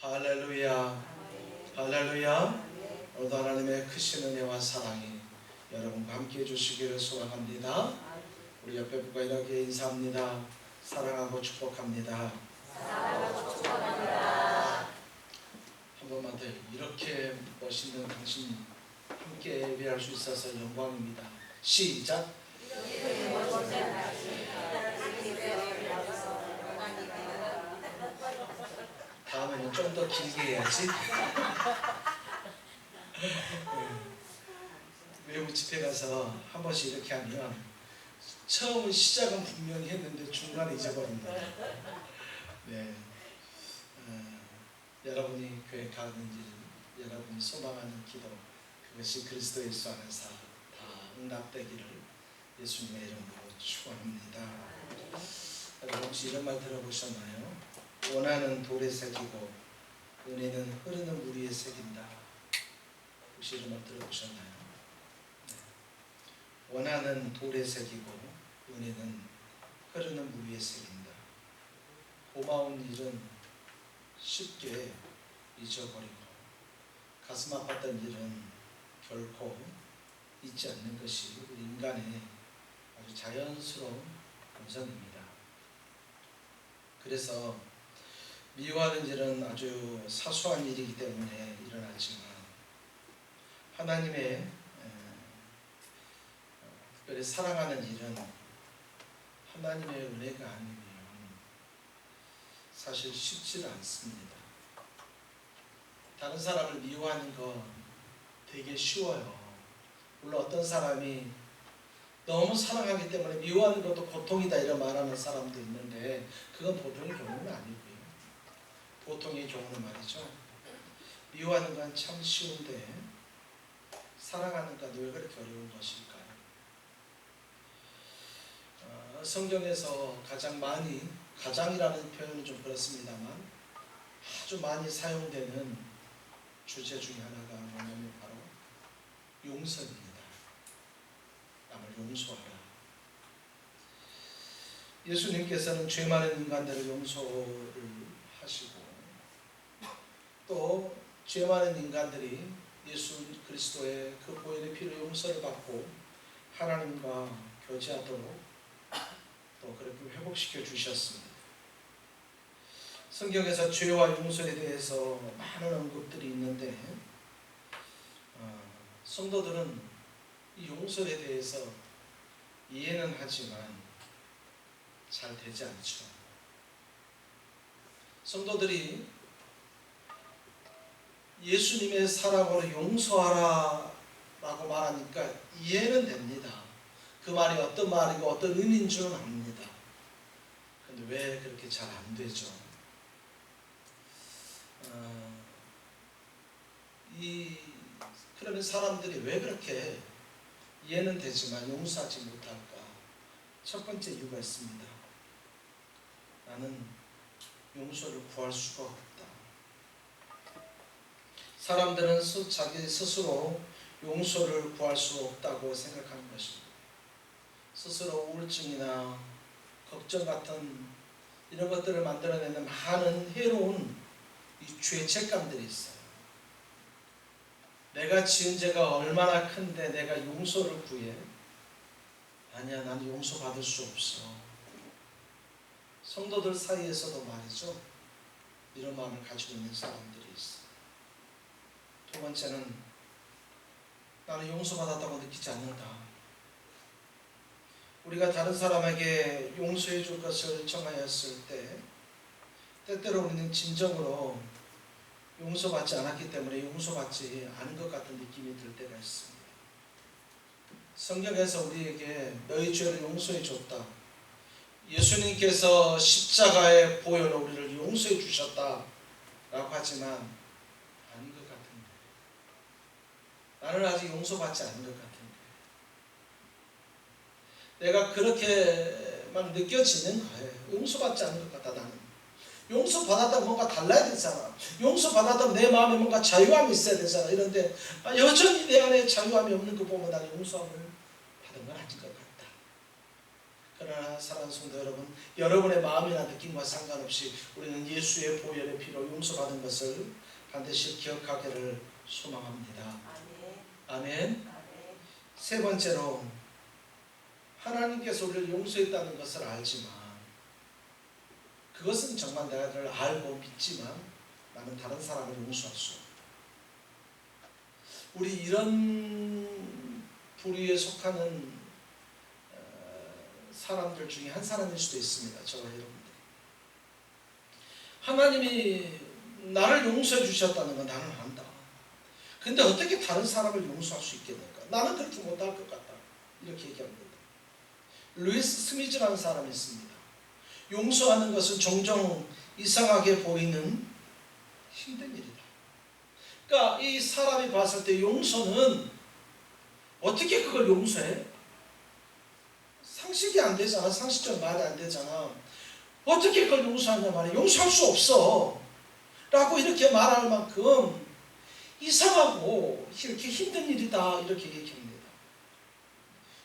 할렐루야, 할렐루야. 오늘도 하나님의 크신 은혜와 사랑이 여러분과 함께 해주시기를 소망합니다. 우리 옆에 분과 이렇게 인사합니다. 사랑하고 축복합니다. 한 번만 더. 이렇게 멋있는 당신 함께 예배할 수 있어서 영광입니다. 시작. 다음에는 좀 더 길게 해야지. 외국 집회 가서 한 번씩 이렇게 하면 처음 시작은 분명히 했는데 중간에 잊어버린다. 네. 여러분이 교회 가는지, 여러분이 소망하는 기도, 그것이 그리스도 예수 안에서 다 응답되기를 예수님의 이름으로 축원합니다. 여러분 혹시 이런 말 들어보셨나요? 원하는 돌에 새기고 은혜는 흐르는 물 위에 새긴다. 혹시 이런 말 들어보셨나요? 네. 원하는 돌에 새기고 은혜는 흐르는 물 위에 새긴다. 고마운 일은 쉽게 잊어버리고 가슴 아팠던 일은 결코 잊지 않는 것이 우리 인간의 아주 자연스러운 본성입니다. 그래서 미워하는 일은 아주 사소한 일이기 때문에 일어나지만 하나님의 특별히 사랑하는 일은 하나님의 은혜가 아니면 사실 쉽지는 않습니다. 다른 사람을 미워하는 거 되게 쉬워요. 물론 어떤 사람이 너무 사랑하기 때문에 미워하는 것도 고통이다 이런 말하는 사람도 있는데 그건 보통의 경우는 아니고요. 보통의 경우는 말이죠. 미워하는 건 참 쉬운데 사랑하는 건 왜 그렇게 어려운 것일까요? 성경에서 가장이라는 표현은 좀 그렇습니다만 아주 많이 사용되는 주제 중에 하나가 뭐냐면 바로 용서입니다. 남을 용서하라. 예수님께서는 죄 많은 인간들을 용서를 하시고 또 죄 많은 인간들이 예수 그리스도의 그 보혈의 피로 용서를 받고 하나님과 교제하도록 또 그렇게 회복시켜 주셨습니다. 성경에서 죄와 용서에 대해서 많은 언급들이 있는데 성도들은 이 용서에 대해서 이해는 하지만 잘 되지 않죠. 성도들이 예수님의 사랑으로 용서하라 라고 말하니까 이해는 됩니다. 그 말이 어떤 말이고 어떤 의미인 줄은 압니다. 그런데 왜 그렇게 잘 안 되죠? 그러면 사람들이 왜 그렇게 이해는 되지만 용서하지 못할까? 첫 번째 이유가 있습니다. 나는 용서를 구할 수가 없다. 사람들은 자기 스스로 용서를 구할 수 없다고 생각하는 것입니다. 스스로 우울증이나 걱정 같은 이런 것들을 만들어내는 많은 해로운 이 죄책감들이 있어요. 내가 지은 죄가 얼마나 큰데 내가 용서를 구해? 아니야, 나는 용서받을 수 없어. 성도들 사이에서도 말이죠. 이런 마음을 가지고 있는 사람들이 있어요. 두 번째는 나는 용서받았다고 느끼지 않는다. 우리가 다른 사람에게 용서해 줄 것을 청하였을 때 때때로 우리는 진정으로 용서받지 않았기 때문에 용서받지 않은 것 같은 느낌이 들 때가 있습니다. 성경에서 우리에게 너희 죄를 용서해 줬다. 예수님께서 십자가의 보혈로 우리를 용서해 주셨다 라고 하지만 아닌 것 같은데, 나는 아직 용서받지 않은 것 같은데, 내가 그렇게만 느껴지는 거예요. 용서받지 않은 것 같다. 나는 용서받았다면 뭔가 달라야 되잖아. 용서받았다면 내 마음에 뭔가 자유함이 있어야 되잖아. 이런데 여전히 내 안에 자유함이 없는 거 보면 나는 용서함을 받은 건 아닌 것 같다. 그러나 사랑하는 성도 여러분, 여러분의 마음이나 느낌과 상관없이 우리는 예수의 보혈의 피로 용서받은 것을 반드시 기억하기를 소망합니다. 아멘. 세 번째로, 하나님께서 우리를 용서했다는 것을 알지만, 그것은 정말 내가 그걸 알고 믿지만 나는 다른 사람을 용서할 수 없다. 우리 이런 부류에 속하는 사람들 중에 한 사람일 수도 있습니다. 저와 여러분들. 하나님이 나를 용서해 주셨다는 건 나는 안다. 근데 어떻게 다른 사람을 용서할 수 있겠는가? 나는 그렇게 못할 것 같다. 이렇게 얘기합니다. 루이스 스미즈라는 사람이 있습니다. 용서하는 것은 종종 이상하게 보이는 힘든 일이다. 그러니까 이 사람이 봤을 때 용서는 어떻게 그걸 용서해? 상식이 안 되잖아. 상식적 말이 안 되잖아. 어떻게 그걸 용서하냐 말이야. 용서할 수 없어 라고 이렇게 말할 만큼 이상하고 이렇게 힘든 일이다, 이렇게 얘기합니다.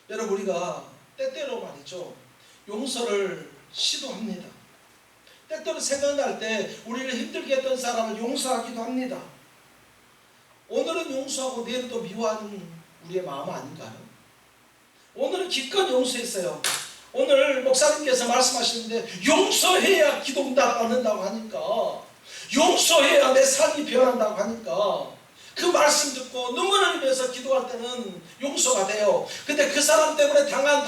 여러분, 우리가 때때로 말이죠, 용서를 시도합니다. 때때로 생각날 때 우리를 힘들게 했던 사람을 용서하기도 합니다. 오늘은 용서하고 내일은 또 미워하는 우리의 마음 아닌가요? 오늘은 기껏 용서했어요. 오늘 목사님께서 말씀하시는데 용서해야 기도응답 받는다고 하니까, 용서해야 내 삶이 변한다고 하니까 그 말씀 듣고 눈물을 흘리면서 기도할 때는 용서가 돼요. 근데 그 사람 때문에 당한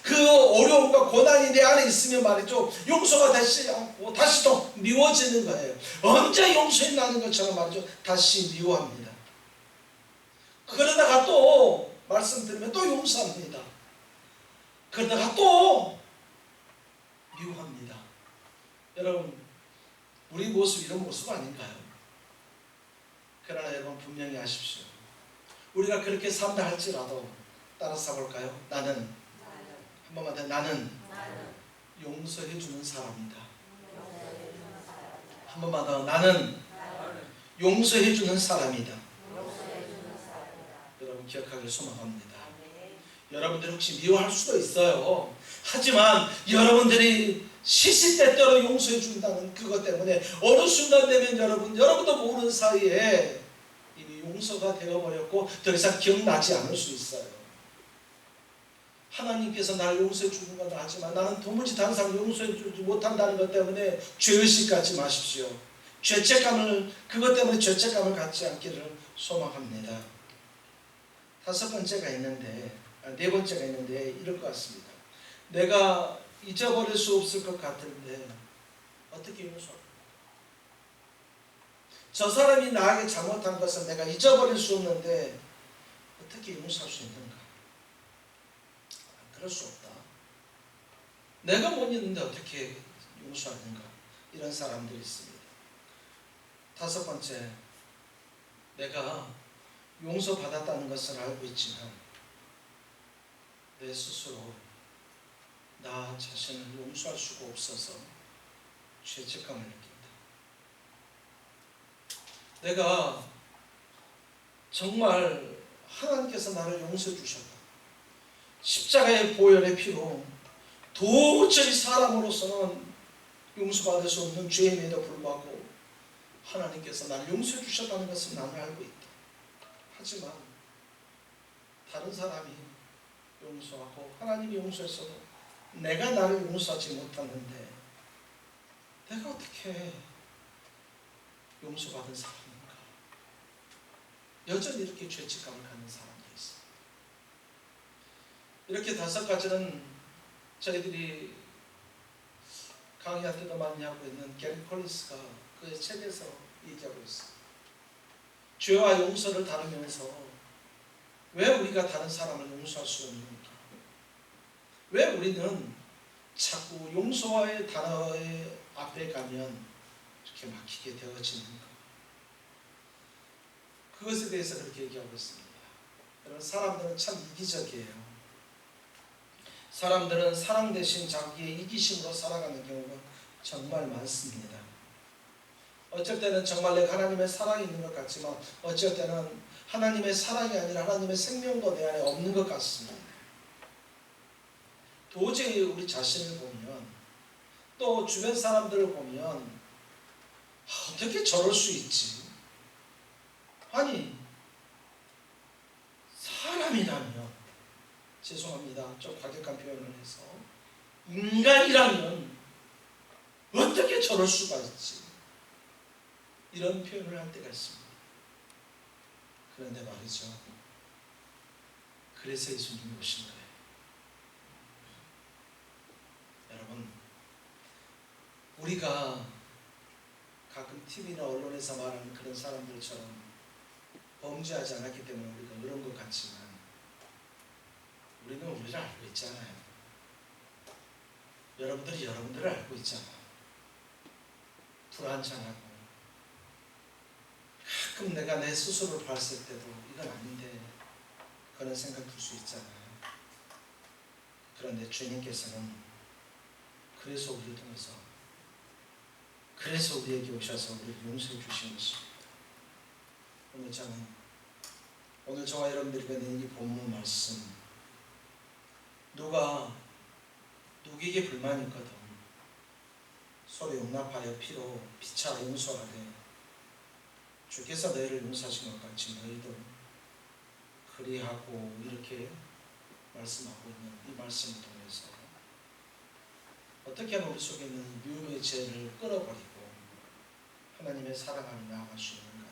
그 어려움과 고난이 내 안에 있으면 말이죠, 용서가 되지 않고 다시 또 미워지는 거예요. 언제 용서했나는 것처럼 말이죠, 다시 미워합니다. 그러다가 또 말씀 들으면 또 용서합니다. 그러다가 또 미워합니다. 여러분, 우리 모습 이런 모습 아닌가요? 그러나 여러분, 분명히 아십시오. 우리가 그렇게 산다 할지라도 따라서 볼까요? 나는 한 번만 더, 나는 용서해 주는 사람이다. 한 번만 더, 나는 용서해 주는 사람이다. 여러분, 기억하길 소망합니다. 여러분들 혹시 미워할 수도 있어요. 하지만 여러분들이 시시때때로 용서해 준다는 그것 때문에 어느 순간 되면 여러분도 모르는 사이에 이미 용서가 되어버렸고 더 이상 기억나지 않을 수 있어요. 하나님께서 나를 용서해 주는 건 하지만 나는 도무지 다른 사람을 용서해 주지 못한다는 것 때문에 죄의식 갖지 마십시오. 그것 때문에 죄책감을 갖지 않기를 소망합니다. 네 번째가 있는데 이럴 것 같습니다. 내가 잊어버릴 수 없을 것 같은데 어떻게 용서할까? 저 사람이 나에게 잘못한 것은 내가 잊어버릴 수 없는데 어떻게 용서할 수 있는가? 그럴 수 없다. 내가 못 잊는데 어떻게 용서하는가? 이런 사람들이 있습니다. 다섯 번째, 내가 용서받았다는 것을 알고 있지만 내 스스로 나 자신을 용서할 수가 없어서 죄책감을 느낀다. 내가 정말 하나님께서 나를 용서해 주셨다. 십자가의 보혈의 피로 도저히 사람으로서는 용서받을 수 없는 죄임에도 불구하고 하나님께서 나를 용서해 주셨다는 것을 나는 알고 있다. 하지만 다른 사람이 용서하고 하나님이 용서했어도 내가 나를 용서하지 못하는데 내가 어떻게 용서받은 사람인가? 여전히 이렇게 죄책감을 갖는 사람들이 있어요. 이렇게 다섯 가지는 저희들이 강의할 때도 많이 하고 있는 게리 콜린스가 그의 책에서 얘기하고 있어요. 죄와 용서를 다루면서 왜 우리가 다른 사람을 용서할 수 없는가? 왜 우리는 자꾸 용서와의 단어의 앞에 가면 이렇게 막히게 되어지는가? 그것에 대해서 그렇게 얘기하고 있습니다. 여러분, 사람들은 참 이기적이에요. 사람들은 사랑 대신 자기의 이기심으로 살아가는 경우가 정말 많습니다. 어쩔 때는 정말 내가 하나님의 사랑이 있는 것 같지만 어쩔 때는 하나님의 사랑이 아니라 하나님의 생명도 내 안에 없는 것 같습니다. 도저히 우리 자신을 보면 또 주변 사람들을 보면 어떻게 저럴 수 있지? 아니 사람이라면, 죄송합니다, 좀 과격한 표현을 해서, 인간이라면 어떻게 저럴 수가 있지? 이런 표현을 할 때가 있습니다. 그런데 말이죠, 그래서 예수님이 오신 거예요. 여러분, 우리가 가끔 TV나 언론에서 말하는 그런 사람들처럼 범죄하지 않았기 때문에 우리가 그런 것 같지만 우리는 우리를 알고 있잖아요. 여러분들이 여러분들을 알고 있잖아요. 불안정하고, 가끔 내가 내 스스로를 봤을 때도 이건 아닌데 그런 생각 들 수 있잖아요. 그런데 주님께서는 그래서 우리를 통해서, 그래서 우리에게 오셔서 우리를 용서해 주신 것입니다. 오늘 저와 여러분들이 낸 이 본문 말씀, 누구에게 불만이 있거든 서로 용납하여 피로 피차 용서하되 주께서 너희를 용서하신 것 같이 너희도 그리하고, 이렇게 말씀하고 있는 이 말씀을 통해서 어떻게 하면 우리 속에 있는 미움의 죄를 끌어버리고 하나님의 사랑을 나아갈 수 있는가,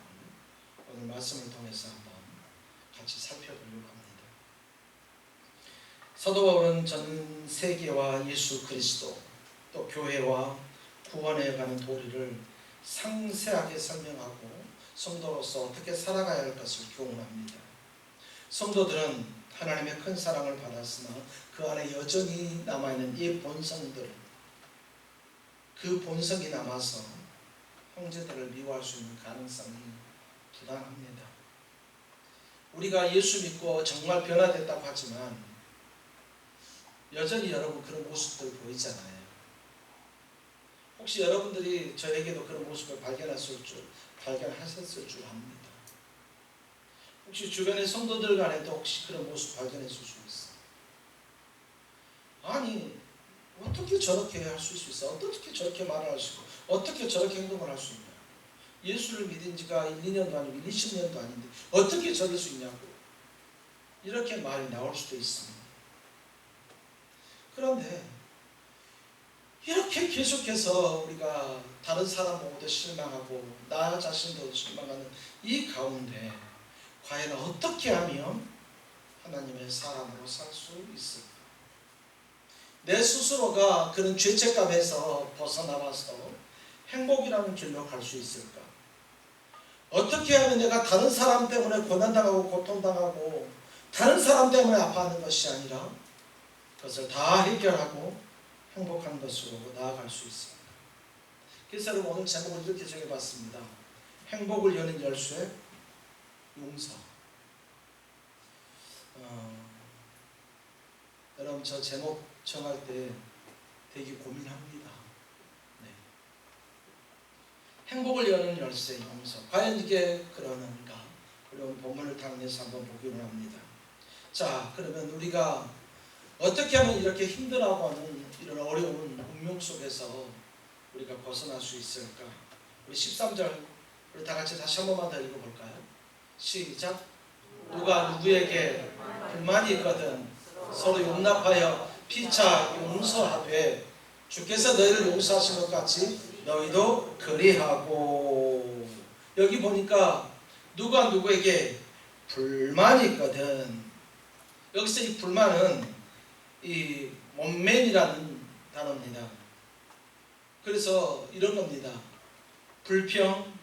오늘 말씀을 통해서 한번 같이 살펴보려고 합니다. 사도 바울은 전 세계와 예수 그리스도, 또 교회와 구원에 관한 도리를 상세하게 설명하고 성도로서 어떻게 살아가야 할 것을 교훈합니다. 성도들은 하나님의 큰 사랑을 받았으나 그 안에 여전히 남아있는 이 본성들, 그 본성이 남아서 형제들을 미워할 수 있는 가능성이 부당합니다. 우리가 예수 믿고 정말 변화됐다고 하지만 여전히 여러분 그런 모습들 보이잖아요. 혹시 여러분들이 저에게도 그런 모습을 발견하셨을 줄 압니다. 혹시 주변의 성도들 간에도 혹시 그런 모습 발견했을 수 있어요. 아니 어떻게 저렇게 할 수 있어? 어떻게 저렇게 말을 할 수 있고 어떻게 저렇게 행동을 할 수 있냐? 예수를 믿은 지가 1, 2년도 아니고 20년도 아닌데 어떻게 저럴 수 있냐고, 이렇게 말이 나올 수도 있습니다. 그런데 이렇게 계속해서 우리가 다른 사람 보고도 실망하고 나 자신도 실망하는 이 가운데 과연 어떻게 하면 하나님의 사람으로 살 수 있을까? 내 스스로가 그런 죄책감에서 벗어나와서 행복이라는 길로 갈 수 있을까? 어떻게 하면 내가 다른 사람 때문에 고난당하고 고통당하고 다른 사람 때문에 아파하는 것이 아니라 그것을 다 해결하고 행복한 것으로 나아갈 수 있습니다. 그래서 여러분 오늘 제목을 이렇게 정해봤습니다. 행복을 여는 열쇠, 용서. 여러분 저 제목 정할 때 되게 고민합니다. 네. 행복을 여는 열쇠, 용서. 과연 이게 그러는가? 우리 오늘 본문을 통해서 한번 보기로 합니다. 자, 그러면 우리가 어떻게 하면 이렇게 힘들어하는 이런 어려운 운명 속에서 우리가 벗어날 수 있을까? 우리 13절 우리 다 같이 다시 한 번만 더 읽어볼까요? 시작. 누가 누구에게 불만이 있거든 서로 용납하여 피차 용서하되 주께서 너희를 용서하신 것 같이 너희도 그리하고. 여기 보니까 누가 누구에게 불만이 있거든, 여기서 이 불만은 이 원맨이라는 단어입니다. 그래서 이런 겁니다. 불평,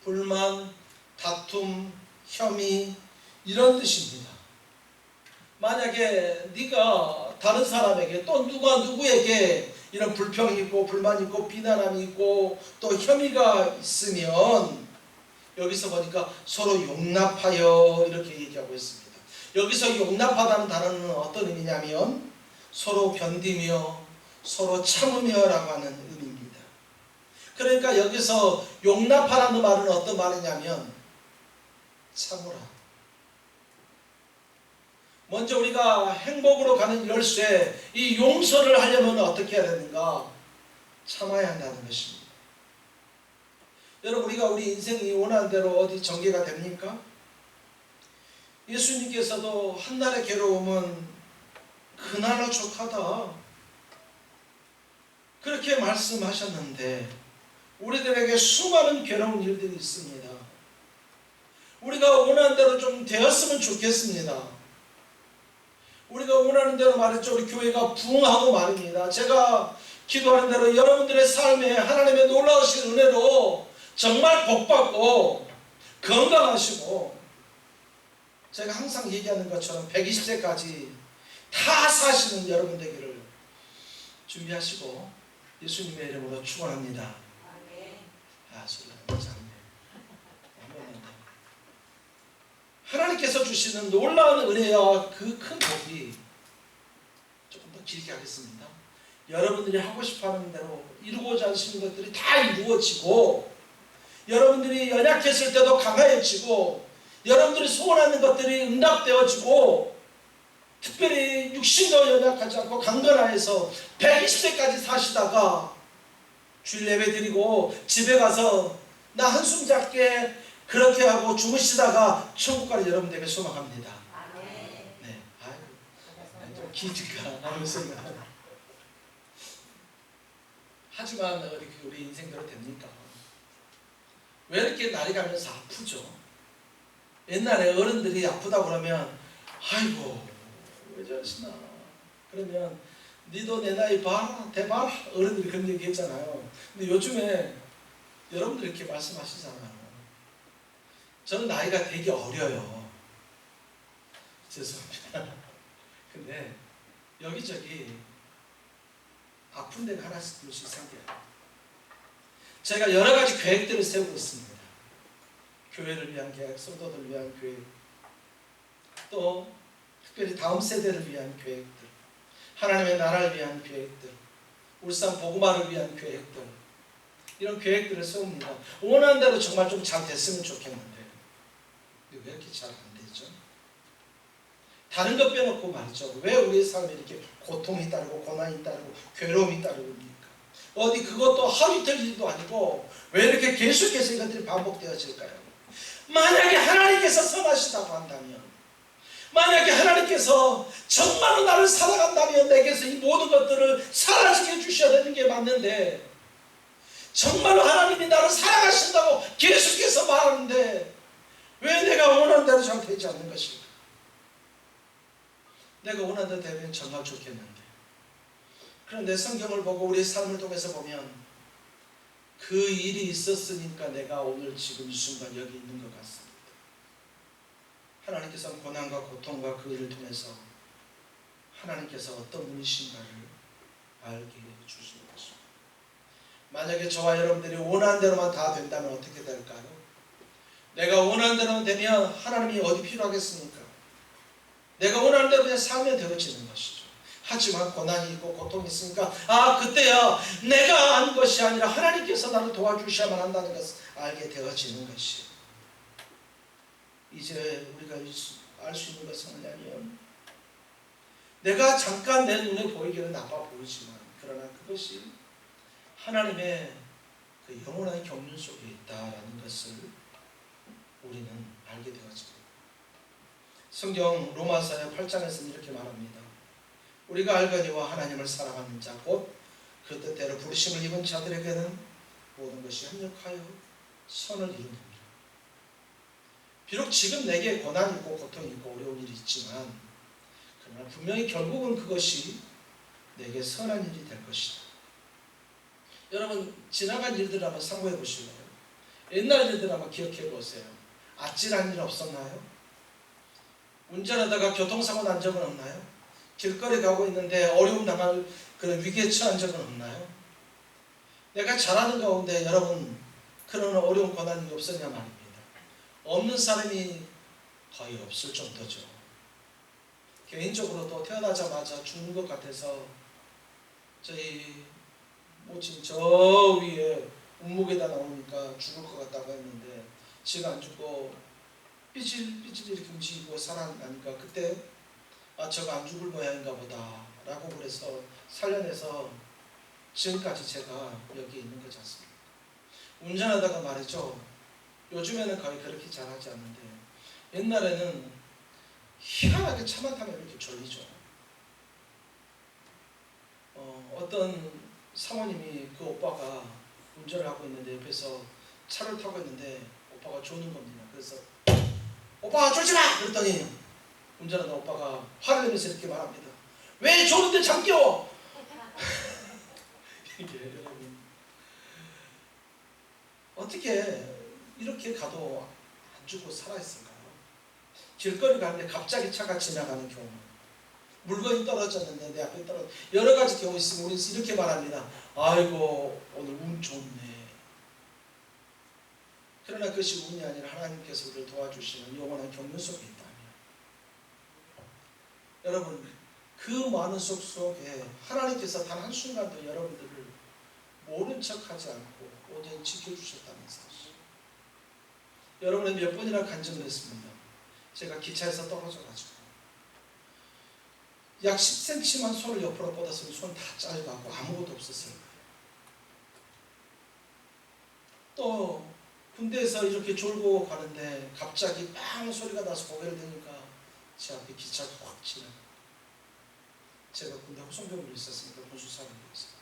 불만, 다툼, 혐의, 이런 뜻입니다. 만약에 네가 다른 사람에게 또 누가 누구에게 이런 불평이 있고 불만이 있고 비난함이 있고 또 혐의가 있으면 여기서 보니까 서로 용납하여 이렇게 얘기하고 있습니다. 여기서 용납하다는 단어는 어떤 의미냐면 서로 견디며 서로 참으며 라고 하는 의미입니다. 그러니까 여기서 용납하라는 말은 어떤 말이냐면 참으라. 먼저 우리가 행복으로 가는 열쇠, 이 용서를 하려면 어떻게 해야 되는가? 참아야 한다는 것입니다. 여러분, 우리가 우리 인생이 원하는 대로 어디 전개가 됩니까? 예수님께서도 한날의 괴로움은 그날로 족하다, 그렇게 말씀하셨는데 우리들에게 수많은 괴로운 일들이 있습니다. 우리가 원하는 대로 좀 되었으면 좋겠습니다. 우리가 원하는 대로 말했죠. 우리 교회가 부흥하고 말입니다. 제가 기도하는 대로 여러분들의 삶에 하나님의 놀라우신 은혜로 정말 복받고 건강하시고, 제가 항상 얘기하는 것처럼 120세까지 다 사시는 여러분 되기를 준비하시고 예수님의 이름으로 축원합니다. 하나님께서 주시는 놀라운 은혜와 그 큰 복이, 조금 더 길게 하겠습니다. 여러분들이 하고 싶어하는 대로 이루고자 하시는 것들이 다 이루어지고, 여러분들이 연약했을 때도 강해지고, 여러분들이 소원하는 것들이 응답되어지고, 특별히 육신도 연약하지 않고 강건하여서 120세까지 사시다가 주일 예배 드리고 집에 가서 나 한숨 잡게 그렇게 하고 주무시다가 천국 가를 여러분들에게 소망합니다. 네, 아유, 좀 기니까 하면서. 하지만 우리 인생대로 됩니까? 왜 이렇게 날이 가면서 아프죠? 옛날에 어른들이 아프다고 그러면 아이고 왜 저러시나, 그러면 니도 내 나이 봐라 대봐라, 어른들이 그런 얘기 했잖아요. 근데 요즘에 여러분들 이렇게 말씀하시잖아요. 저는 나이가 되게 어려요. 죄송합니다. 근데 여기저기 아픈 데가 하나씩 둘씩 생겨요. 제가 여러 가지 계획들을 세우고 있습니다. 교회를 위한 계획, 성도들을 위한 계획, 또 특별히 다음 세대를 위한 계획들, 하나님의 나라를 위한 계획들, 울산 복음화를 위한 계획들, 이런 계획들을 세웁니다. 원하는 대로 정말 좀 잘 됐으면 좋겠는데 왜 이렇게 잘 안 되죠? 다른 것 빼놓고 말이죠. 왜 우리의 삶에 이렇게 고통이 따르고 고난이 따르고 괴로움이 따르니까? 어디 그것도 하루 이틀 일도 아니고 왜 이렇게 계속해서 이것들이 반복되어질까요? 만약에 하나님께서 선하시다고 한다면, 만약에 하나님께서 정말로 나를 사랑한다면 내게서 이 모든 것들을 사라지게 주셔야 되는 게 맞는데, 정말로 하나님이 나를 사랑하신다고 계속해서 말하는데 왜 내가 원하는 대로 잘 되지 않는 것일까? 내가 원하는 대로 되면 정말 좋겠는데. 그런데 성경을 보고 우리의 삶을 통해서 보면 그 일이 있었으니까 내가 오늘 지금 이 순간 여기 있는 것 같습니다. 하나님께서는 고난과 고통과 그 일을 통해서 하나님께서 어떤 분이신가를 알게 해주시는 것입니다. 만약에 저와 여러분들이 원하는 대로만 다 된다면 어떻게 될까요? 내가 원하는 대로만 되면 하나님이 어디 필요하겠습니까? 내가 원하는 대로 그냥 살면 되어지는 것이죠. 하지만 고난이 있고 고통이 있으니까 그때야 내가 한 것이 아니라 하나님께서 나를 도와주셔야만 한다는 것을 알게 되어지는 것이에요. 이제 우리가 알 수 있는 것은 뭐냐면, 내가 잠깐 내 눈에 보이기는 나빠 보이지만 그러나 그것이 하나님의 그 영원한 경륜 속에 있다라는 것을 우리는 알게 되어집니다. 성경 로마서 8장에서는 이렇게 말합니다. 우리가 알거니와 하나님을 사랑하는 자 곧 그 뜻대로 부르심을 입은 자들에게는 모든 것이 협력하여 선을 이룹니다. 비록 지금 내게 고난이 있고 고통이 있고 어려운 일이 있지만, 그러나 분명히 결국은 그것이 내게 선한 일이 될 것이다. 여러분, 지나간 일들 한번 상고해 보실래요? 옛날 일들 한번 기억해 보세요. 아찔한 일 없었나요? 운전하다가 교통사고 난 적은 없나요? 길거리 가고 있는데 어려움 당할 그런 위기에 처한 적은 없나요? 내가 잘하는 가운데 여러분 그런 어려운 고난이 없었냐 말입니다. 없는 사람이 거의 없을 정도죠. 개인적으로도 태어나자마자 죽는 것 같아서 저희 모친 저 위에 운목에다 나오니까 죽을 것 같다고 했는데, 지가 안 죽고 삐질삐질 이렇게 움직이고 살아나니까 그때 아 저거 안 죽을 모양인가 보다 라고 그래서 살려내서 지금까지 제가 여기 있는 거지 않습니까? 운전하다가 말이죠, 요즘에는 거의 그렇게 잘하지 않는데 옛날에는 희한하게 차만 타면 이렇게 졸리죠. 어떤 사모님이 그 오빠가 운전을 하고 있는데 옆에서 차를 타고 있는데 오빠가 조는 겁니다. 그래서 오빠가 졸지 마! 그랬더니 운전하다 오빠가 화를 내면서 이렇게 말합니다. 왜 조는데 잠 깨워? 이게 여러분 어떻게 이렇게 가도 안 죽고 살아있을까요? 길거리 가는데 갑자기 차가 지나가는 경우, 물건이 떨어졌는데 내 앞에 떨어져, 여러 가지 경우 있으면 우리는 이렇게 말합니다. 아이고 오늘 운 좋네. 그러나 그것이 운이 아니라 하나님께서 우리를 도와주시는 영원한 경륜 속에 있다면, 여러분 그 많은 속에 하나님께서 단 한순간도 여러분들을 모른 척하지 않고 오직 지켜주셨다는 사실. 여러분은 몇 번이나 간증을 했습니다. 제가 기차에서 떨어져가지고 약 10cm만 손을 옆으로 뻗었으면 손 다 짧아가고 아무것도 없었어요. 또 군대에서 이렇게 졸고 가는데 갑자기 빵 소리가 나서 고개를 드니까 제 앞에 기차가 확 지나가. 제가 군대 호송병으로 있었으니까 군수사관이었어요.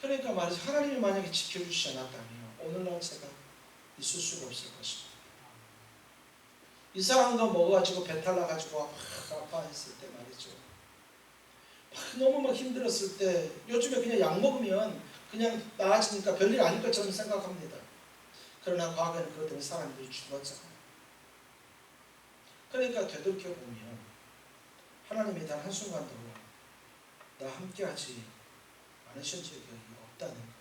그러니까 말이죠, 하나님이 만약에 지켜주시지 않았다면 오늘날 제가 있을 수가 없을 것입니다. 이상한 거 먹어가지고 배탈 나가지고 막 아파했을 때 말이죠, 너무 막 힘들었을 때 요즘에 그냥 약 먹으면 그냥 나아지니까 별일 아닐 것처럼 생각합니다. 그러나 과거에는 그것 때문에 사람들이 죽었잖아요. 그러니까 되돌이켜보면 하나님이 단 한순간도 나 함께하지 않으신 적이 없다는 것.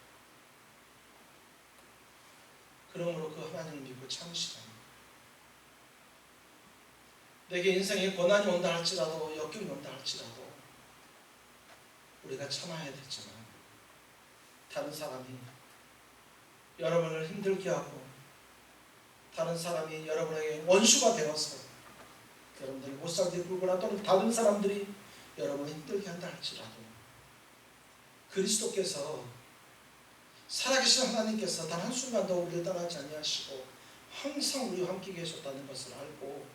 그러므로 그 하나님을 믿고 참으시라는 것. 내게 인생에 고난이 온다 할지라도 역경이 온다 할지라도 우리가 참아야 되지만, 다른 사람이 여러분을 힘들게 하고 다른 사람이 여러분에게 원수가 되어서 여러분들이 못 살게 굴거나 또는 다른 사람들이 여러분을 힘들게 한다 할지라도 그리스도께서, 살아계신 하나님께서 단 한순간도 우리를 떠나지 아니하시고 항상 우리와 함께 계셨다는 것을 알고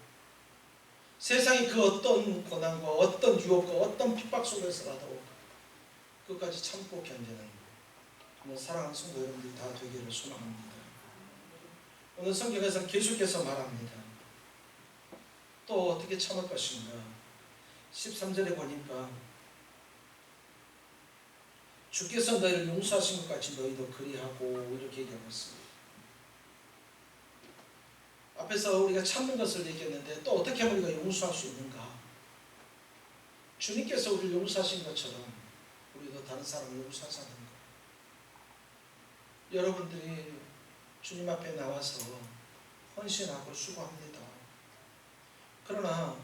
세상의 그 어떤 고난과 어떤 유혹과 어떤 핍박 속에서라도 끝까지 참고 견디는 오늘 사랑하는 성도 여러분들이 다 되기를 소망합니다. 오늘 성경에서 계속해서 말합니다. 또 어떻게 참을 것인가? 13절에 보니까 주께서 너희를 용서하신 것 같이 너희도 그리하고 이렇게 얘기하고 있습니다. 앞에서 우리가 참는 것을 얘기했는데 또 어떻게 하면 우리가 용서할 수 있는가? 주님께서 우리를 용서하신 것처럼 우리도 다른 사람을 용서하자는 것. 여러분들이 주님 앞에 나와서 헌신하고 수고합니다. 그러나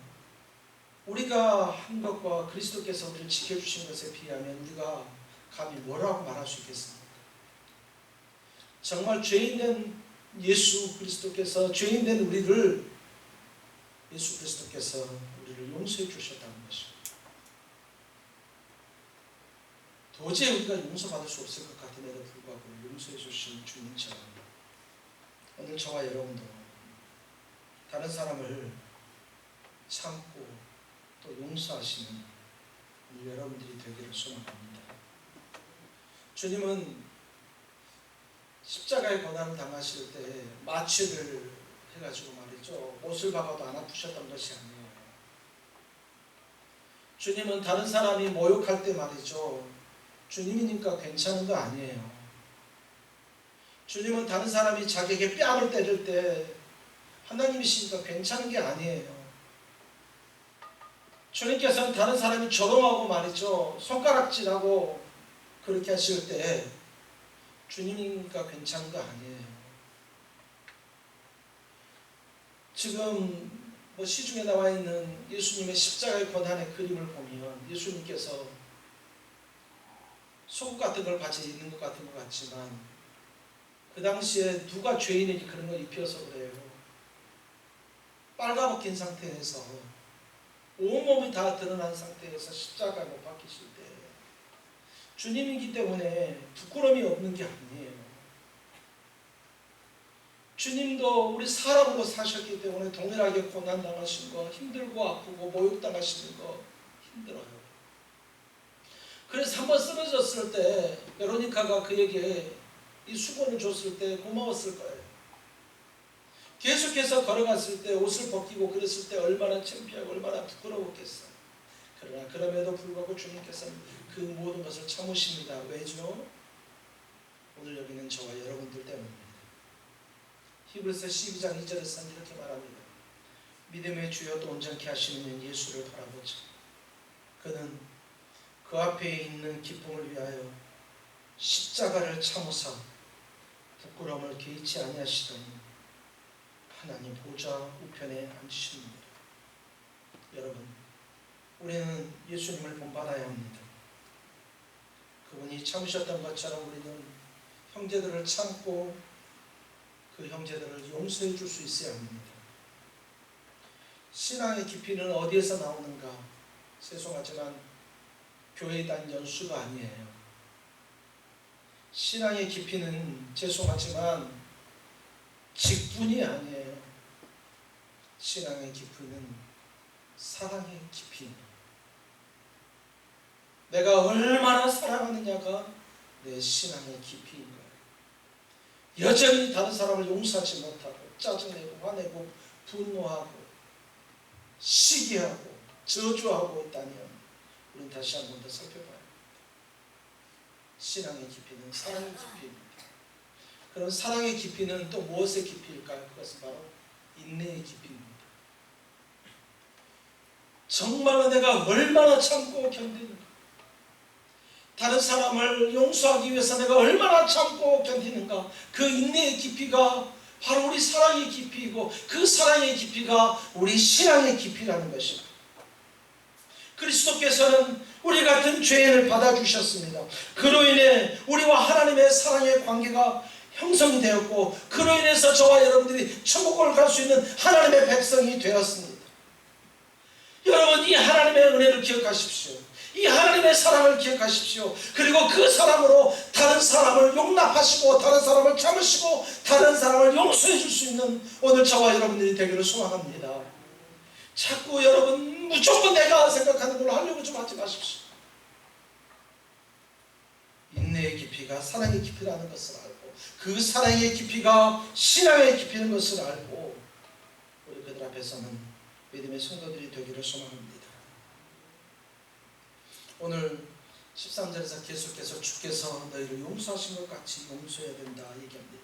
우리가 한 것과 그리스도께서 우리를 지켜주신 것에 비하면 우리가 감히 뭐라고 말할 수 있겠습니까? 정말 죄인된 예수 그리스도께서, 죄인된 우리를 예수 그리스도께서 우리를 용서해 주셨다는 것입니다. 도저히 우리가 용서받을 수 없을 것 같음에도 불구하고 용서해 주신 주님처럼 오늘 저와 여러분도 다른 사람을 참고 또 용서하시는 우리 여러분들이 되기를 소망합니다. 주님은 십자가의 고난을 당하실 때 마취를 해가지고 말이죠, 못을 박아도 안 아프셨던 것이 아니에요. 주님은 다른 사람이 모욕할 때 말이죠, 주님이니까 괜찮은 거 아니에요. 주님은 다른 사람이 자기에게 뺨을 때릴 때 하나님이시니까 괜찮은 게 아니에요. 주님께서는 다른 사람이 조롱하고 말이죠, 손가락질하고 그렇게 하실 때 주님이니까 괜찮은 거 아니에요. 지금 시중에 나와 있는 예수님의 십자가의 고난의 그림을 보면 예수님께서 속옷 같은 걸 같이 입는 것 같은 것 같지만 그 당시에 누가 죄인에게 그런 걸 입혀서 그래요. 빨가벗긴 상태에서 온몸이 다 드러난 상태에서 십자가에 못 박히실 때 주님이기 때문에 부끄러움이 없는 게 아니에요. 주님도 우리 사람으로 사셨기 때문에 동일하게 고난당하신 거, 힘들고 아프고 모욕당하시는 거 힘들어요. 그래서 한번 쓰러졌을 때 베로니카가 그에게 이 수건을 줬을 때 고마웠을 거예요. 계속해서 걸어갔을 때 옷을 벗기고 그랬을 때 얼마나 창피하고 얼마나 부끄러웠겠어요. 그러나 그럼에도 불구하고 주님께서는 그 모든 것을 참으십니다. 왜죠? 오늘 여기는 저와 여러분들 때문입니다. 히브리서 12장 2절에서는 이렇게 말합니다. 믿음의 주여 또 온전케 하시는 예수를 바라보자. 그는 그 앞에 있는 기쁨을 위하여 십자가를 참으사 부끄러움을 개의치 아니하시더니 하나님 보좌 우편에 앉으십니다. 여러분, 우리는 예수님을 본받아야 합니다. 그분이 참으셨던 것처럼 우리는 형제들을 참고 그 형제들을 용서해 줄 수 있어야 합니다. 신앙의 깊이는 어디에서 나오는가? 죄송하지만 교회에 다닌 연수가 아니에요. 신앙의 깊이는 죄송하지만 직분이 아니에요. 신앙의 깊이는 사랑의 깊이입니다. 내가 얼마나 사랑하느냐가 내 신앙의 깊이인 거예요. 여전히 다른 사람을 용서하지 못하고 짜증내고 화내고 분노하고 시기하고 저주하고 있다면 우리는 다시 한 번 더 살펴봐야 합니다. 신앙의 깊이는 사랑의 깊이입니다. 그럼 사랑의 깊이는 또 무엇의 깊이일까요? 그것은 바로 인내의 깊이입니다. 정말로 내가 얼마나 참고 견디는가? 다른 사람을 용서하기 위해서 내가 얼마나 참고 견디는가? 그 인내의 깊이가 바로 우리 사랑의 깊이이고 그 사랑의 깊이가 우리 신앙의 깊이라는 것입니다. 그리스도께서는 우리 같은 죄인을 받아주셨습니다. 그로 인해 우리와 하나님의 사랑의 관계가 형성이 되었고 그로 인해서 저와 여러분들이 천국을 갈 수 있는 하나님의 백성이 되었습니다. 여러분, 이 하나님의 은혜를 기억하십시오. 이 하나님의 사랑을 기억하십시오. 그리고 그 사랑으로 다른 사람을 용납하시고 다른 사람을 참으시고 다른 사람을 용서해 줄 수 있는 오늘 저와 여러분들이 되기를 소망합니다. 자꾸 여러분 무조건 내가 생각하는 걸로 하려고 좀 하지 마십시오. 인내의 깊이가 사랑의 깊이라는 것을 알고 그 사랑의 깊이가 신앙의 깊이인 것을 알고 우리 그들 앞에서는 믿음의 성도들이 되기를 소망합니다. 오늘 13절에서 계속해서 주께서 너희를 용서하신 것 같이 용서해야 된다 얘기합니다.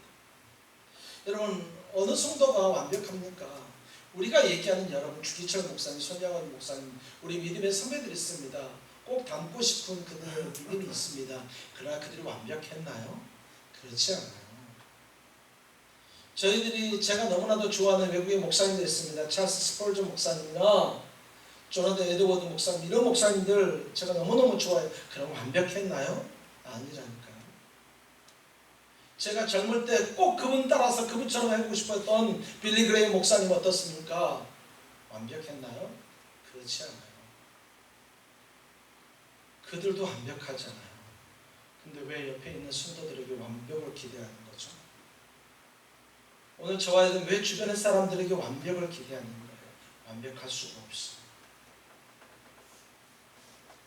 여러분, 어느 성도가 완벽합니까? 우리가 얘기하는 여러분, 주기철 목사님, 손양원 목사님, 우리 믿음의 선배들이 있습니다. 꼭 닮고 싶은 그들의 믿음이 있습니다. 그러나 그들이 완벽했나요? 그렇지 않아요. 저희들이 제가 너무나도 좋아하는 외국의 목사님들 있습니다. 찰스 스펄전 목사님이나 조나단 에드워드 목사님, 이런 목사님들 제가 너무너무 좋아해요. 그럼 완벽했나요? 아니라니까요. 제가 젊을 때 꼭 그분 따라서 그분처럼 해보고 싶었던 빌리 그레이엄 목사님 어떻습니까? 완벽했나요? 그렇지 않아요. 그들도 완벽하잖아요. 근데 왜 옆에 있는 성도들에게 완벽을 기대하는 거죠? 오늘 저와 여러분, 왜 주변의 사람들에게 완벽을 기대하는 거예요? 완벽할 수가 없어요.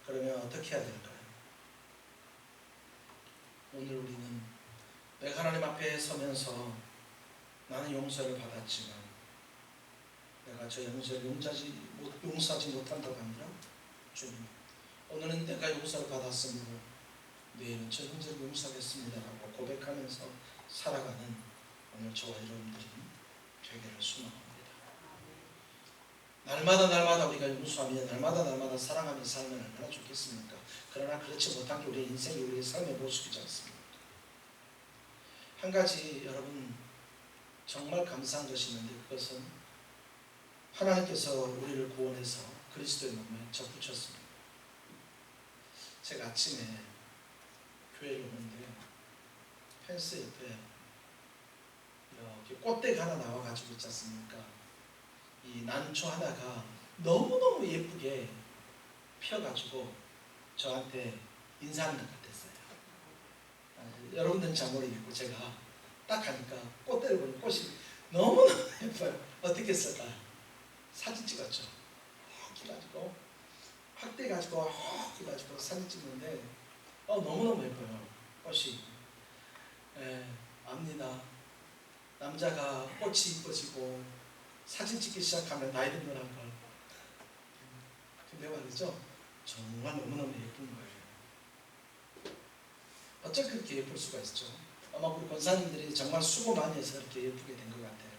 그러면 어떻게 해야 될까요? 오늘 우리는 내가 하나님 앞에 서면서 나는 용서를 받았지만 내가 저 형제를 용서하지 못한다고 합니다. 주님, 오늘은 내가 용서를 받았으므로 내일은 저 형제를 용서하겠습니다라고 고백하면서 살아가는 오늘 저와 여러분들이 되기를 소망합니다. 날마다 우리가 용서하며 날마다 사랑하며 살면 얼마나 좋겠습니까? 그러나 그렇지 못한 게 우리의 인생이 우리의 삶의 모습이지 않습니까? 한 가지 여러분 정말 감사한 것이 있는데 그것은 하나님께서 우리를 구원해서 그리스도의 몸에 접붙였습니다. 제가 아침에 교회를 오는데 펜스 옆에 이렇게 꽃대가 하나 나와가지고 있지 않습니까? 이 난초 하나가 너무너무 예쁘게 펴가지고 저한테 인사하는 것 같았어요. 여러분들은 잘 모르겠고 제가 딱 하니까 꽃대를 보니 꽃이 너무너무 예뻐요. 어떻게 했을까요? 사진 찍었죠. 해가지고 확대해가지고 해가지고 사진 찍는데 너무너무 예뻐요. 꽃이. 압니다. 남자가 꽃이 이뻐지고 사진 찍기 시작하면 나이 든 거란 걸. 근데 말이죠, 정말 너무너무 예쁜 거예요. 어쩜 그렇게 예쁠 수가 있죠? 아마 우리 권사님들이 정말 수고 많이 해서 이렇게 예쁘게 된 것 같아요.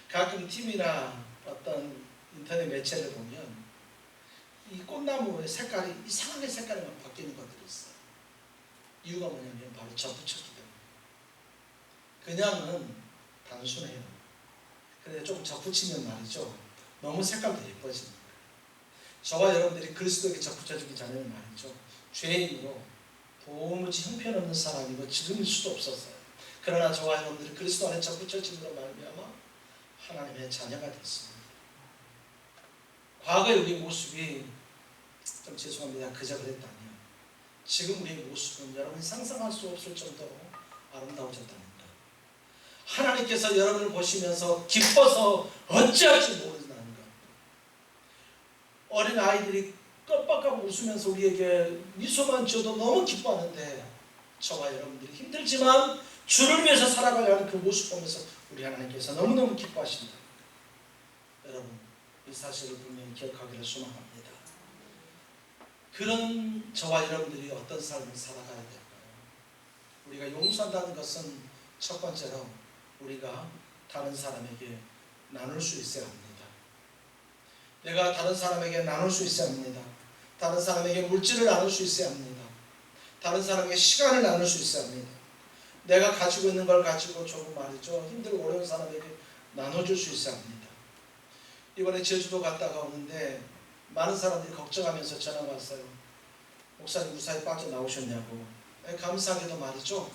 가끔 TV나 어떤 인터넷 매체를 보면 이 꽃나무의 색깔이 이상하게 색깔이 막 바뀌는 것들이 있어요. 이유가 뭐냐면 바로 접붙였기 때문에. 그냥은 단순해요. 그런데 조금 접붙이면 말이죠, 너무 색깔도 예뻐지는 거예요. 저와 여러분들이 그리스도에게 접붙여주기 전에는 말이죠, 죄인으로 도무지 형편없는 사람이고 지금일 수도 없었어요. 그러나 저와 여러분들이 그리스도 안에 접붙여짐으로 말미암아 하나님의 자녀가 됐습니다. 과거의 우리 모습이 좀 죄송합니다, 그저 그랬다면 지금 우리의 모습은 여러분이 상상할 수 없을 정도로 아름다워졌다는 것. 하나님께서 여러분을 보시면서 기뻐서 어찌할지 모른다는 것. 어린 아이들이 깜빡하고 웃으면서 우리에게 미소만 지어도 너무 기뻐하는데 저와 여러분들이 힘들지만 주를 위해서 살아가려는 그 모습 보면서 우리 하나님께서 너무너무 기뻐하신다. 여러분, 이 사실을 분명히 기억하기를 소망합니다. 그런 저와 여러분들이 어떤 삶을 살아가야 될까요? 우리가 용서한다는 것은 첫 번째로 우리가 다른 사람에게 나눌 수 있어야 합니다. 내가 다른 사람에게 나눌 수 있어야 합니다. 다른 사람에게 물질을 나눌 수 있어야 합니다. 다른 사람에게 시간을 나눌 수 있어야 합니다. 내가 가지고 있는 걸 가지고 조금 말이죠, 힘들고 어려운 사람에게 나눠줄 수 있어야 합니다. 이번에 제주도 갔다가 오는데 많은 사람들이 걱정하면서 전화가 왔어요. 목사님 무사히 빠져나오셨냐고. 감사하게도 말이죠,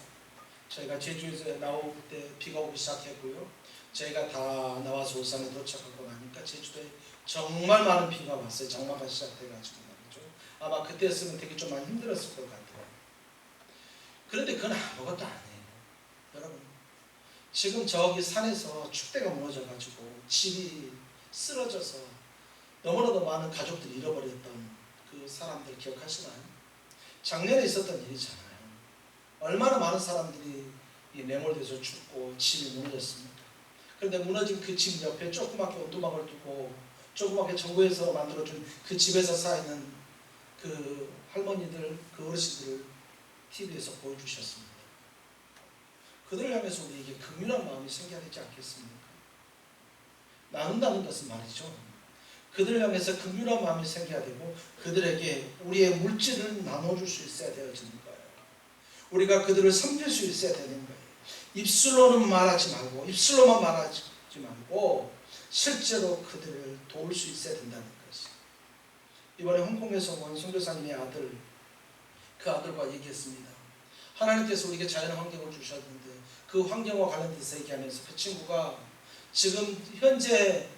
저희가 제주에서 나올 때 비가 오기 시작했고요. 저희가 다 나와서 울산에 도착하고 나니까 제주도에 정말 많은 비가 왔어요. 장마가 시작돼가지고 말이죠. 아마 그때였으면 되게 좀 많이 힘들었을 것 같아요. 그런데 그건 아무것도 아니에요. 여러분, 지금 저기 산에서 축대가 무너져가지고 집이 쓰러져서 너무나도 많은 가족들이 잃어버렸던 그 사람들 기억하시나요? 작년에 있었던 일이잖아요. 얼마나 많은 사람들이 매몰돼서 죽고 집이 무너졌습니까? 그런데 무너진 그 집 옆에 조그맣게 온두막을 두고 조그맣게 정부에서 만들어준 그 집에서 쌓이는 그 할머니들, 그 어르신들을 TV에서 보여주셨습니다. 그들을 향해서 우리에게 긍휼한 마음이 생겨야 되지 않겠습니까? 나눈다는 것은 말이죠, 그들을 향해서 긍휼한 마음이 생겨야 되고 그들에게 우리의 물질을 나눠줄 수 있어야 되어지는 거예요. 우리가 그들을 섬길 수 있어야 되는 거예요. 입술로는 말하지 말고, 입술로만 말하지 말고 실제로 그들을 도울 수 있어야 된다는 것이. 이번에 홍콩에서 온 선교사님의 아들, 그 아들과 얘기했습니다. 하나님께서 우리에게 자연 환경을 주셨는데 그 환경과 관련돼서 얘기하면서 그 친구가 지금 현재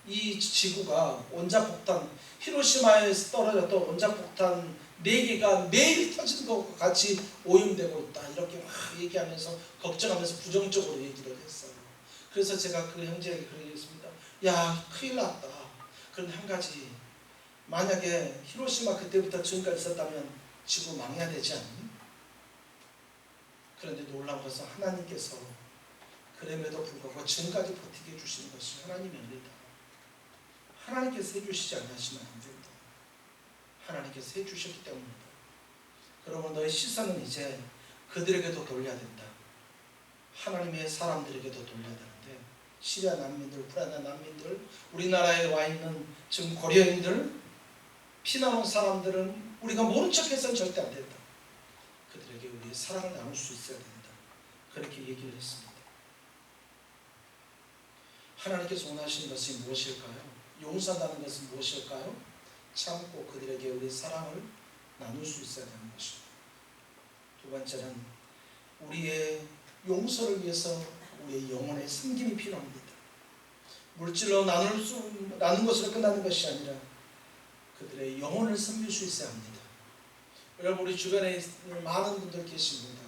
이 지구가 원자폭탄, 히로시마에서 떨어졌던 원자폭탄 4개가 매일 터지는 것과 같이 오염되고 있다, 이렇게 막 얘기하면서 걱정하면서 부정적으로 얘기를 했어요. 그래서 제가 그 형제에게 그렇게 했습니다. 야, 큰일 났다. 그런데 한 가지, 만약에 히로시마 그때부터 지금까지 있었다면 지구 망해야 되지 않니? 그런데 놀라운 것은 하나님께서 그럼에도 불구하고 지금까지 버티게 해주시는 것이 하나님의 은혜다. 하나님께서 해주시지 않으시면 안 된다. 하나님께서 해주셨기 때문이다. 그러면 너의 시선은 이제 그들에게도 돌려야 된다. 하나님의 사람들에게도 돌려야 되는데, 시리아 난민들, 우크라이나 난민들, 우리나라에 와 있는 지금 고려인들, 피난 온 사람들은 우리가 모른 척해서는 절대 안 된다. 그들에게 우리의 사랑을 나눌 수 있어야 된다. 그렇게 얘기를 했습니다. 하나님께서 원하시는 것이 무엇일까요? 용서한다는 것은 무엇일까요? 참고 그들에게 우리의 사랑을 나눌 수 있어야 되는 것입니다. 두 번째는 우리의 용서를 위해서 우리의 영혼의 섬김이 필요합니다. 물질로 나눈 것으로 끝나는 것이 아니라 그들의 영혼을 섬길 수 있어야 합니다. 여러분, 우리 주변에 많은 분들 계십니다.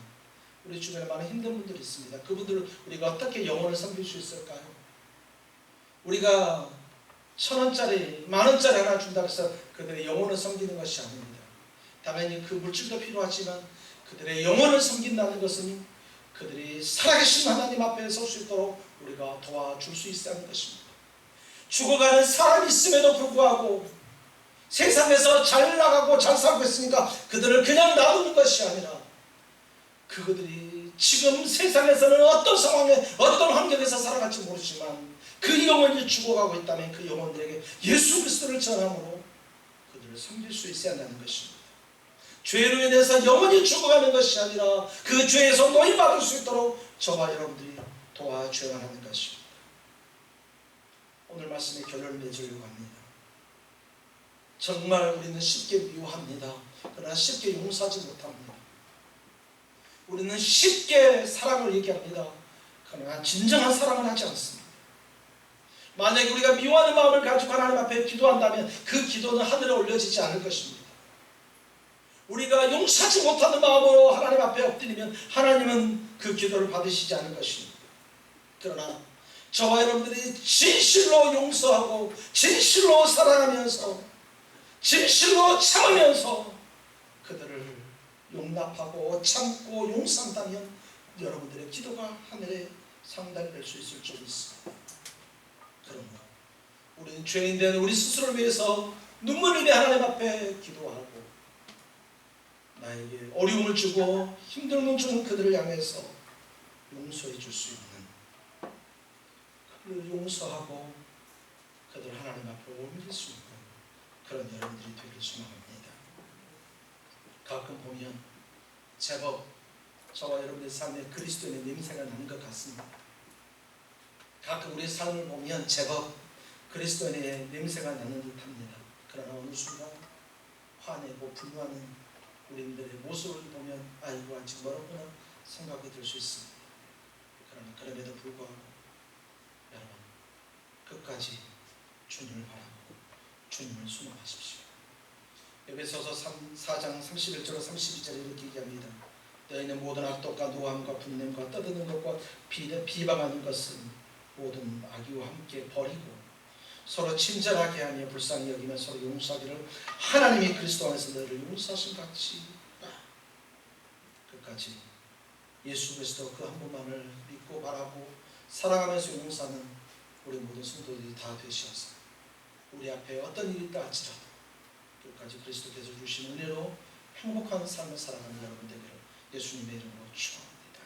우리 주변에 많은 힘든 분들이 있습니다. 그분들을 우리가 어떻게 영혼을 섬길 수 있을까요? 우리가 1,000원짜리, 10,000원짜리 하나 준다고 해서 그들의 영혼을 섬기는 것이 아닙니다. 당연히 그 물질도 필요하지만 그들의 영혼을 섬긴다는 것은 그들이 살아계신 하나님 앞에 설 수 있도록 우리가 도와줄 수 있어야 하는 것입니다. 죽어가는 사람이 있음에도 불구하고 세상에서 잘 나가고 잘 살고 있으니까 그들을 그냥 놔두는 것이 아니라 그들이 지금 세상에서는 어떤 상황에 어떤 환경에서 살아갈지 모르지만 그 영혼이 죽어가고 있다면 그 영혼들에게 예수 그리스도를 전함으로 그들을 섬길 수 있어야 한다는 것입니다. 죄로 인해서 영혼이 죽어가는 것이 아니라 그 죄에서 노임받을 수 있도록 저와 여러분들이 도와줘야 하는 것입니다. 오늘 말씀의 결론을 내주려고 합니다. 정말 우리는 쉽게 미워합니다. 그러나 쉽게 용서하지 못합니다. 우리는 쉽게 사랑을 얘기합니다. 그러나 진정한 사랑은 하지 않습니다. 만약에 우리가 미워하는 마음을 가지고 하나님 앞에 기도한다면 그 기도는 하늘에 올려지지 않을 것입니다. 우리가 용서하지 못하는 마음으로 하나님 앞에 엎드리면 하나님은 그 기도를 받으시지 않을 것입니다. 그러나 저와 여러분들이 진실로 용서하고 진실로 사랑하면서 진실로 참으면서 그들을 용납하고 참고 용서한다면 여러분들의 기도가 하늘에 상달될 수 있을 줄 믿습니다. 그러나 우리는 죄인된 우리 스스로를 위해서 눈물 흘리며 하나님 앞에 기도하고 나에게 어려움을 주고 힘듦을 주는 그들을 향해서 용서해 줄 수 있는, 그들을 용서하고 그들을 하나님 앞에 옮길 수 있는 그런 여러분들이 되길 소망합니다. 가끔 보면 제법 저와 여러분의 삶에 그리스도의 냄새가 나는 것 같습니다. 가끔 우리의 삶을 보면 제법 그리스도의 냄새가 나는 듯합니다. 그러나 어느 순간 화내고 분노하는 우리들의 모습을 보면 아이고 아직 멀었구나 생각이 들 수 있습니다. 그러나 그럼에도 불구하고 여러분 끝까지 주님을 바라고 주님을 순종하십시오. 에베소서 4장 31절로 32절에 이렇게 얘기합니다. 너희는 모든 악독과 노함과 분냄과 떠드는 것과 비방하는 것은 모든 악의와 함께 버리고 서로 친절하게 하며 불쌍히 여기며 서로 용서하기를 하나님이 그리스도 안에서 너희를 용서하신 같이 끝까지 예수 그리스도 그 한 분만을 믿고 바라고 사랑하면서 용서하는 우리 모든 성도들이 다 되시어서 우리 앞에 어떤 일이 있다 할지라도 끝까지 그리스도께서 주신 은혜로 행복한 삶을 살아가는 여러분 되기를 예수님의 이름으로 축원합니다.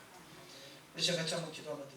우리 시간 같이 한번 기도하면